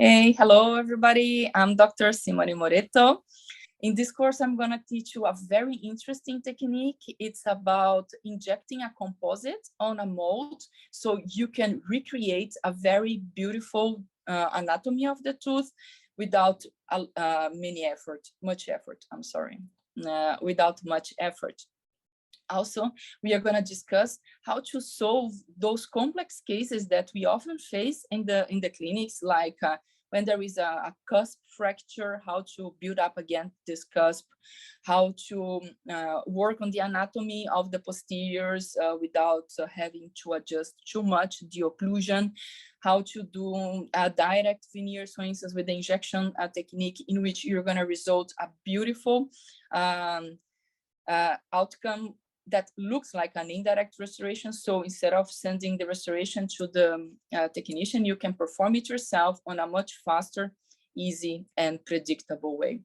Hey, hello everybody. I'm Dr. Simone Moretto. In this course, I'm going to teach you a very interesting technique. It's about injecting a composite on a mold so you can recreate a very beautiful anatomy of the tooth without without much effort. Also, we are going to discuss how to solve those complex cases that we often face in the clinics, like when there is a cusp fracture, how to build up again this cusp, how to work on the anatomy of the posteriors without having to adjust too much the occlusion, how to do direct veneers, for instance, with the injection technique, in which you're going to result a beautiful outcome that looks like an indirect restoration. So instead of sending the restoration to the technician, you can perform it yourself on a much faster, easy, and predictable way.